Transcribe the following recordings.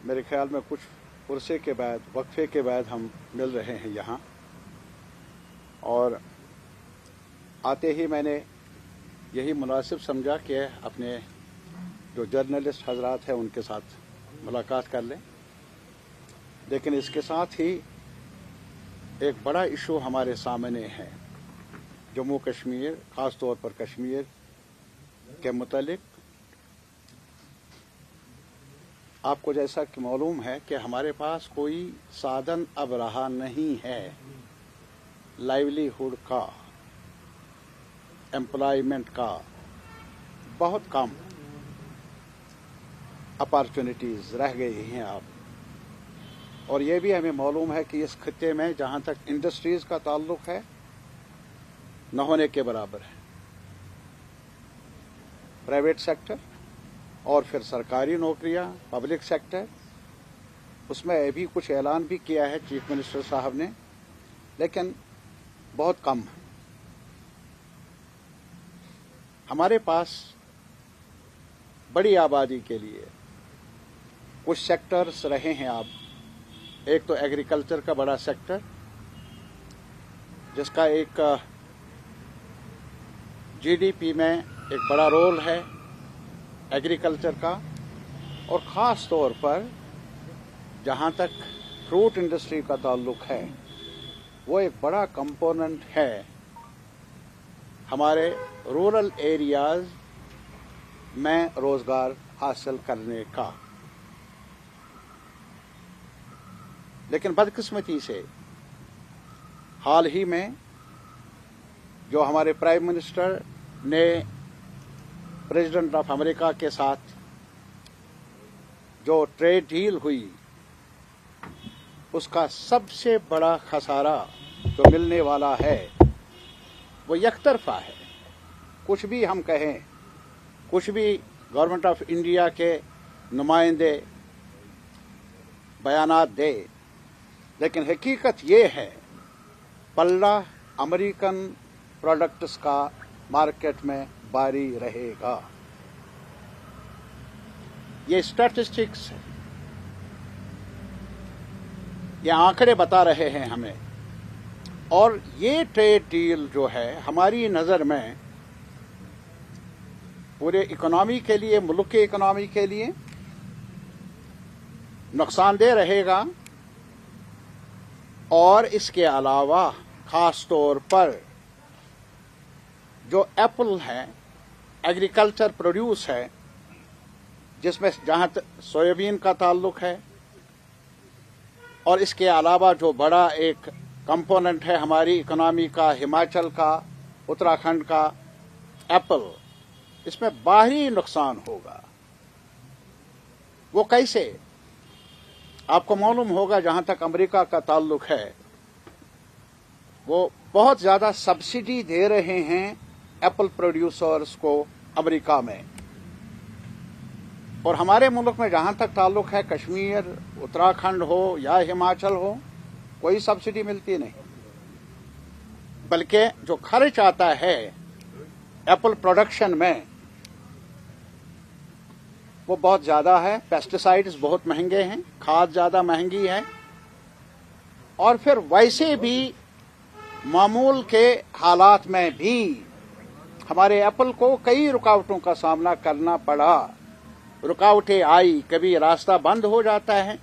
मेरे ख्याल में कुछ पुरसे के बाद, वक्फे के बाद हम मिल रहे हैं यहाँ, और आते ही मैंने यही मुनासिब समझा कि अपने जो जर्नलिस्ट हजरात हैं उनके साथ मुलाकात कर लें। लेकिन इसके साथ ही एक बड़ा इशू हमारे सामने है, जम्मू कश्मीर, ख़ास तौर पर कश्मीर के मुतालिक। आपको जैसा कि मालूम है कि हमारे पास कोई साधन अब रहा नहीं है लाइवलीहुड का, एम्प्लॉयमेंट का। बहुत कम अपॉर्चुनिटीज़ रह गई हैं आप। और ये भी हमें मालूम है कि इस खित्ते में जहाँ तक इंडस्ट्रीज़ का ताल्लुक है, न होने के बराबर है। प्राइवेट सेक्टर और फिर सरकारी नौकरियां, पब्लिक सेक्टर, उसमें अभी कुछ ऐलान भी किया है चीफ मिनिस्टर साहब ने, लेकिन बहुत कम। हमारे पास बड़ी आबादी के लिए कुछ सेक्टर्स रहे हैं आप। एक तो एग्रीकल्चर का बड़ा सेक्टर, जिसका एक जीडीपी में एक बड़ा रोल है एग्रीकल्चर का, और ख़ास तौर पर जहाँ तक फ्रूट इंडस्ट्री का ताल्लुक है, वो एक बड़ा कंपोनेंट है हमारे रूरल एरियाज में रोजगार हासिल करने का। लेकिन बदकिस्मती से हाल ही में जो हमारे प्राइम मिनिस्टर ने प्रेसिडेंट ऑफ अमेरिका के साथ जो ट्रेड डील हुई, उसका सबसे बड़ा खसारा जो मिलने वाला है वो एकतरफा है। कुछ भी हम कहें, कुछ भी गवर्नमेंट ऑफ इंडिया के नुमाइंदे बयानात दे, लेकिन हकीकत ये है पल्ला अमेरिकन प्रोडक्ट्स का मार्केट में बारी रहेगा। ये स्टैटिस्टिक्स है, ये आंकड़े बता रहे हैं हमें। और ये ट्रेड डील जो है हमारी नज़र में पूरे इकोनॉमी के लिए, मुल्क के इकोनॉमी के लिए नुकसानदेह रहेगा। और इसके अलावा खास तौर पर जो एप्पल है, एग्रीकल्चर प्रोड्यूस है, जिसमें जहां तक सोयाबीन का ताल्लुक है, और इसके अलावा जो बड़ा एक कंपोनेंट है हमारी इकोनॉमी का, हिमाचल का, उत्तराखंड का एप्पल, इसमें बाहरी नुकसान होगा। वो कैसे? आपको मालूम होगा जहां तक अमेरिका का ताल्लुक है, वो बहुत ज्यादा सब्सिडी दे रहे हैं एप्पल प्रोड्यूसर्स को अमेरिका में। और हमारे मुल्क में जहां तक ताल्लुक है, कश्मीर, उत्तराखंड हो या हिमाचल हो, कोई सब्सिडी मिलती नहीं, बल्कि जो खर्च आता है एप्पल प्रोडक्शन में वो बहुत ज्यादा है। पेस्टिसाइड्स बहुत महंगे हैं, खाद ज्यादा महंगी है, और फिर वैसे भी मामूल के हालात में भी हमारे एप्पल को कई रुकावटों का सामना करना पड़ा। रुकावटें आई, कभी रास्ता बंद हो जाता है,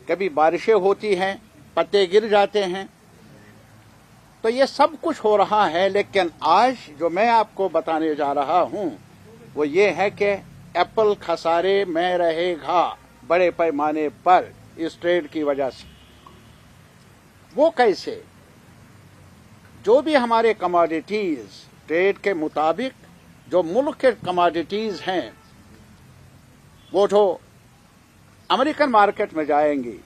कभी बारिशें होती हैं, पत्ते गिर जाते हैं, तो ये सब कुछ हो रहा है। लेकिन आज जो मैं आपको बताने जा रहा हूं वो ये है कि एप्पल खसारे में रहेगा बड़े पैमाने पर इस ट्रेड की वजह से। वो कैसे? जो भी हमारे कमोडिटीज ट्रेड के मुताबिक जो मुल्क के कमोडिटीज हैं, वो जो अमेरिकन मार्केट में जाएंगी,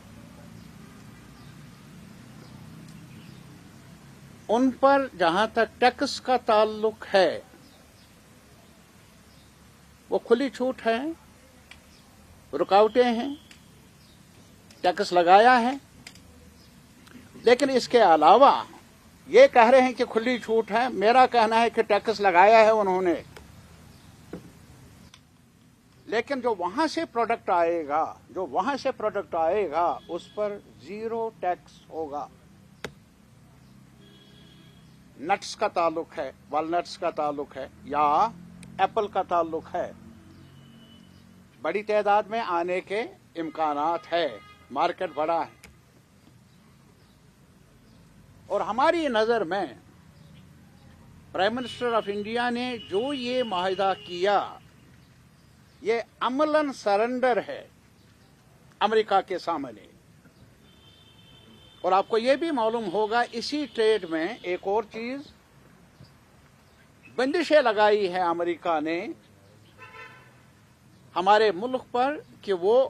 उन पर जहां तक टैक्स का ताल्लुक है वो खुली छूट है, रुकावटें हैं, टैक्स लगाया है। लेकिन इसके अलावा ये कह रहे हैं कि खुली छूट है, मेरा कहना है कि टैक्स लगाया है उन्होंने, لیکن جو وہاں سے پروڈکٹ آئے گا اس پر 0 ٹیکس ہوگا. نٹس کا تعلق ہے، والنٹس کا تعلق ہے یا ایپل کا تعلق ہے، بڑی تعداد میں آنے کے امکانات ہے، مارکیٹ بڑا ہے. اور ہماری نظر میں پرائم منسٹر آف انڈیا نے جو یہ معاہدہ کیا یہ عملاً سرنڈر ہے امریکہ کے سامنے. اور آپ کو یہ بھی معلوم ہوگا اسی ٹریڈ میں ایک اور چیز بندشیں لگائی ہے امریکہ نے ہمارے ملک پر کہ وہ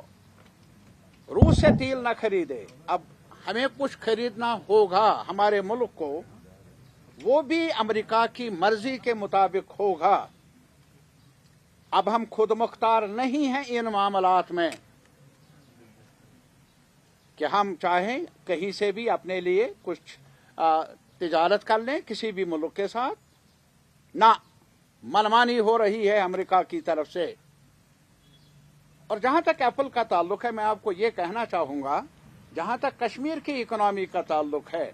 روس سے تیل نہ خریدے. اب ہمیں کچھ خریدنا ہوگا ہمارے ملک کو، وہ بھی امریکہ کی مرضی کے مطابق ہوگا. اب ہم خود مختار نہیں ہیں ان معاملات میں کہ ہم چاہیں کہیں سے بھی اپنے لیے کچھ تجارت کر لیں کسی بھی ملک کے ساتھ. نہ، منمانی ہو رہی ہے امریکہ کی طرف سے. اور جہاں تک ایپل کا تعلق ہے، میں آپ کو یہ کہنا چاہوں گا، جہاں تک کشمیر کی اکنامی کا تعلق ہے،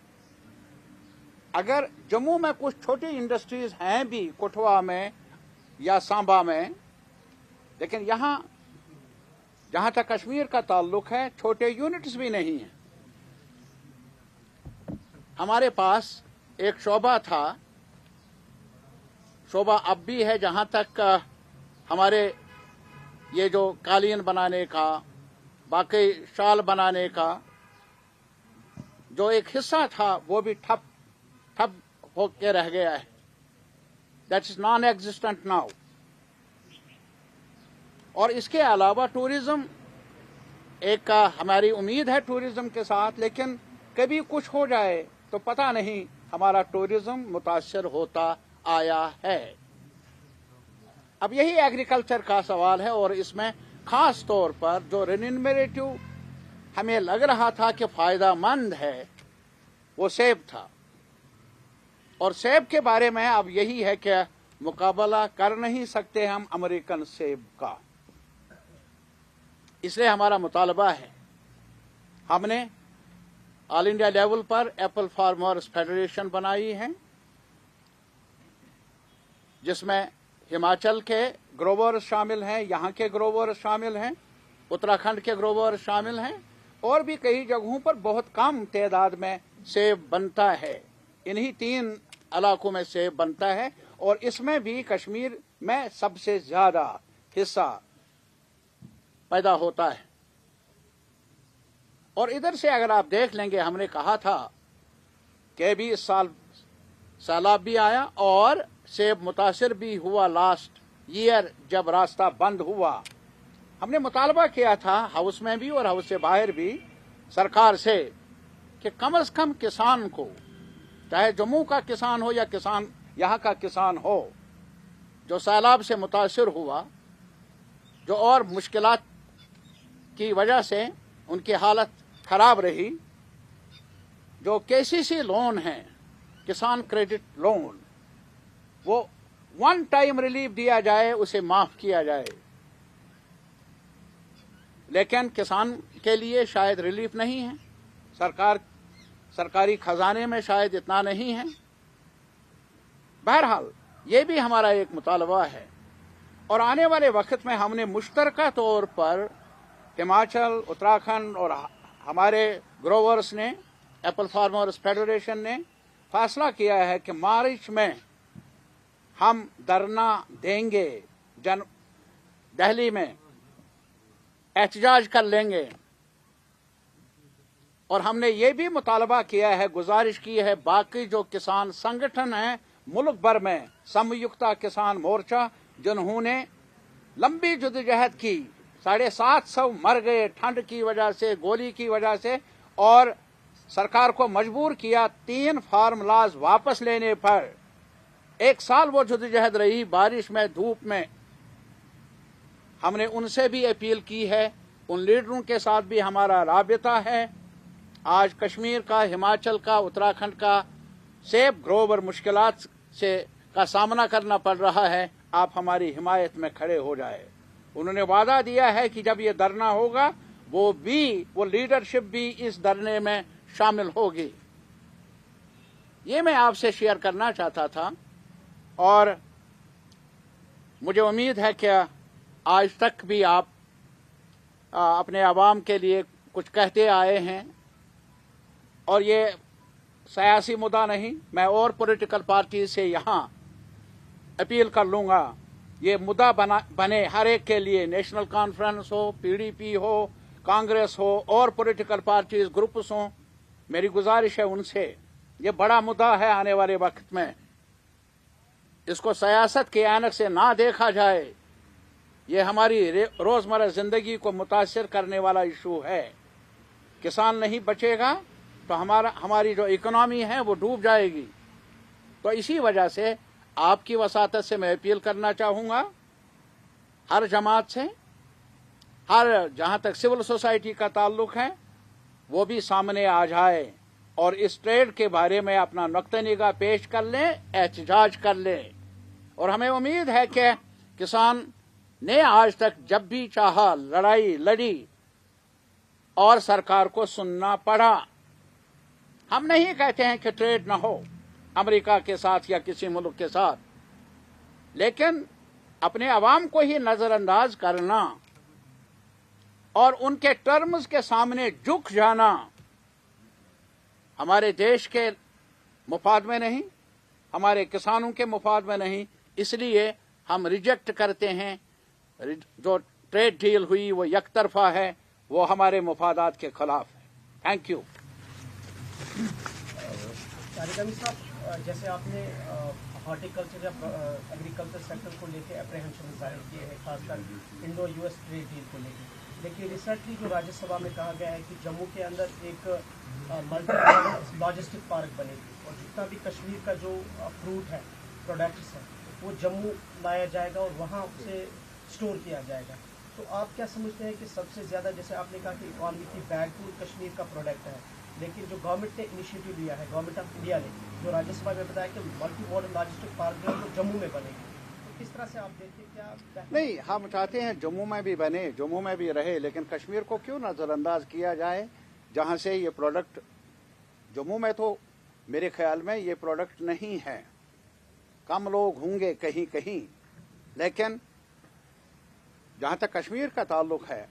اگر جموں میں کچھ چھوٹی انڈسٹریز ہیں بھی، کٹھوا میں یا سانبا میں، لیکن یہاں جہاں تک کشمیر کا تعلق ہے چھوٹے یونٹس بھی نہیں ہیں. ہمارے پاس ایک شعبہ تھا، شعبہ اب بھی ہے، جہاں تک ہمارے یہ جو قالین بنانے کا، باقی شال بنانے کا جو ایک حصہ تھا وہ بھی ٹھپ ہو کے رہ گیا ہے. That is naan existent now. اور اس کے علاوہ ٹورزم ایک ہماری امید ہے ٹورزم کے ساتھ، لیکن کبھی کچھ ہو جائے تو پتہ نہیں ہمارا ٹورزم متاثر ہوتا آیا ہے. اب یہی ایگریکلچر کا سوال ہے، اور اس میں خاص طور پر جو رینیومیریٹو ہمیں لگ رہا تھا کہ فائدہ مند ہے وہ سیب تھا. اور سیب کے بارے میں اب یہی ہے کہ مقابلہ کر نہیں سکتے ہم امریکن سیب کا. اس لیے ہمارا مطالبہ ہے، ہم نے آل انڈیا لیول پر ایپل فارمرز فیڈریشن بنائی ہے جس میں ہماچل کے گروورز شامل ہیں، یہاں کے گروورز شامل ہیں، اتراکھنڈ کے گروورز شامل ہیں، اور بھی کئی جگہوں پر بہت کم تعداد میں سیب بنتا ہے. انہی 3 علاقوں میں سیب بنتا ہے، اور اس میں بھی کشمیر میں سب سے زیادہ حصہ پیدا ہوتا ہے. اور ادھر سے اگر آپ دیکھ لیں گے، ہم نے کہا تھا کہ بھی اس سال سیلاب بھی آیا اور سیب متاثر بھی ہوا. لاسٹ ایئر جب راستہ بند ہوا، ہم نے مطالبہ کیا تھا ہاؤس میں بھی اور ہاؤس سے باہر بھی سرکار سے کہ کم از کم کسان کو، چاہے جموں کا کسان ہو یا کسان یہاں کا کسان ہو، جو سیلاب سے متاثر ہوا، جو اور مشکلات کی وجہ سے ان کی حالت خراب رہی، جو KCC لون ہیں، کسان کریڈٹ لون، وہ 1 ٹائم ریلیف دیا جائے، اسے معاف کیا جائے. لیکن کسان کے لیے شاید ریلیف نہیں ہے، سرکاری خزانے میں شاید اتنا نہیں ہے. بہرحال یہ بھی ہمارا ایک مطالبہ ہے، اور آنے والے وقت میں ہم نے مشترکہ طور پر ہماچل، اتراکھنڈ اور ہمارے گروورز نے، ایپل فارمرز فیڈریشن نے فیصلہ کیا ہے کہ مارچ میں ہم دھرنا دیں گے، دہلی میں احتجاج کر لیں گے. اور ہم نے یہ بھی مطالبہ کیا ہے، گزارش کی ہے باقی جو کسان سنگٹھن ہیں ملک بھر میں، سمیکتا کسان مورچہ، جنہوں نے لمبی جدوجہد کی، 750 مر گئے ٹھنڈ کی وجہ سے، گولی کی وجہ سے، اور سرکار کو مجبور کیا 3 فارمولاز واپس لینے پر. 1 سال وہ جدوجہد رہی، بارش میں، دھوپ میں. ہم نے ان سے بھی اپیل کی ہے، ان لیڈروں کے ساتھ بھی ہمارا رابطہ ہے. آج کشمیر کا، ہماچل کا، اتراکھنڈ کا سیب گروور مشکلات کا سامنا کرنا پڑ رہا ہے. آپ ہماری حمایت میں کھڑے ہو جائے. उन्होंने वादा दिया है कि जब ये धरना होगा वो लीडरशिप भी इस धरने में शामिल होगी। ये मैं आपसे शेयर करना चाहता था और मुझे उम्मीद है कि आज तक भी आप अपने आवाम के लिए कुछ कहते आए हैं और ये सियासी मुद्दा नहीं। मैं और पॉलिटिकल पार्टी से यहाँ अपील कर लूँगा, ये मुद्दा बने हर एक के लिए, नेशनल कॉन्फ्रेंस हो, पीडीपी हो, कांग्रेस हो और पॉलिटिकल पार्टीज ग्रुप्स हों। मेरी गुजारिश है उनसे, ये बड़ा मुद्दा है आने वाले वक्त में, इसको सियासत के ऐनक से ना देखा जाए। ये हमारी रोजमर्रा जिंदगी को मुतासिर करने वाला इशू है। किसान नहीं बचेगा तो हमारी जो इकोनॉमी है वो डूब जाएगी। तो इसी वजह से आपकी वसातत से मैं अपील करना चाहूंगा हर जमात से, हर जहां तक सिविल सोसाइटी का ताल्लुक है वो भी सामने आ जाए और इस ट्रेड के बारे में अपना नुक्ता निगाह पेश कर लें, एहतजाज कर लें। और हमें उम्मीद है कि किसान ने आज तक जब भी चाहा लड़ाई लड़ी और सरकार को सुनना पड़ा। हम नहीं कहते हैं कि ट्रेड न हो अमेरिका के साथ या किसी मुल्क के साथ, लेकिन अपने अवाम को ही नजरअंदाज करना और उनके टर्म्स के सामने झुक जाना हमारे देश के मुफाद में नहीं, हमारे किसानों के मुफाद में नहीं। इसलिए हम रिजेक्ट करते हैं। जो ट्रेड डील हुई वो यकतरफा है, वो हमारे मुफादात के खिलाफ है। Thank you. कार्यक्रम साहब, जैसे आपने हॉर्टिकल्चर या एग्रीकल्चर सेक्टर को लेकर अप्रीहेंशन जाहिर किए हैं, खासकर इंडो यूएस ट्रेड डील को लेकर, लेकिन रिसेंटली जो राज्यसभा में कहा गया है कि जम्मू के अंदर एक मल्टी लॉजिस्टिक पार्क बनेगी और जितना भी कश्मीर का जो फ्रूट है, प्रोडक्ट्स है, वो जम्मू लाया जाएगा और वहाँ उसे स्टोर किया जाएगा। तो आप क्या समझते हैं कि सबसे ज़्यादा, जैसे आपने कहा कि इकॉनमी की बैकबोन कश्मीर का प्रोडक्ट है, लेकिन जो गवर्नमेंट ने इनिशिएटिव लिया है, गवर्नमेंट ऑफ इंडिया ने जो राज्यसभा में बताया कि मल्टी मॉडल लॉजिस्टिक पार्क जो है वो जम्मू में बनेगी, तो किस तरह से आप देखते हैं? क्या नहीं, हम चाहते हैं जम्मू में भी बने, जम्मू में भी रहे, लेकिन कश्मीर को क्यों नजरअंदाज किया जाए जहां से ये प्रोडक्ट, जम्मू में तो मेरे ख्याल में ये प्रोडक्ट नहीं है, कम लोग होंगे कहीं कहीं, लेकिन जहां तक कश्मीर का ताल्लुक है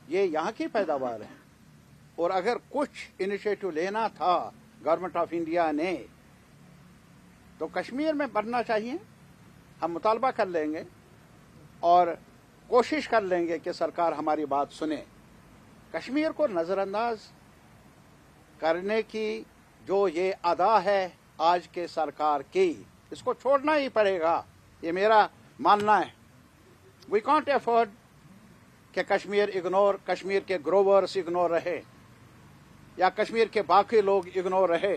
ये यहां की पैदावार है। और अगर कुछ इनिशिएटिव लेना था गवर्नमेंट ऑफ इंडिया ने तो कश्मीर में बनना चाहिए। हम मुतालबा कर लेंगे और कोशिश कर लेंगे कि सरकार हमारी बात सुने। कश्मीर को नजरअंदाज करने की जो ये अदा है आज के सरकार की, इसको छोड़ना ही पड़ेगा, ये मेरा मानना है। वी कांट अफोर्ड कि कश्मीर के ग्रोवर्स इग्नोर रहे या कश्मीर के बाकी लोग इग्नोर रहे।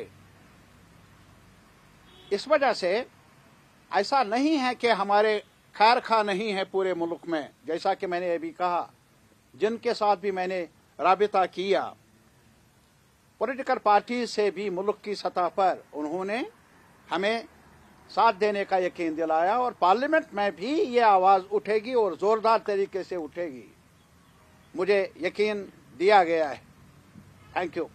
इस वजह से ऐसा नहीं है कि हमारे खैर खा नहीं है पूरे मुल्क में, जैसा कि मैंने अभी कहा, जिनके साथ भी मैंने राबिता किया, पॉलिटिकल पार्टी से भी मुल्क की सतह पर उन्होंने हमें साथ देने का यकीन दिलाया और पार्लियामेंट में भी ये आवाज उठेगी और जोरदार तरीके से उठेगी, मुझे यकीन दिया गया है। Thank you.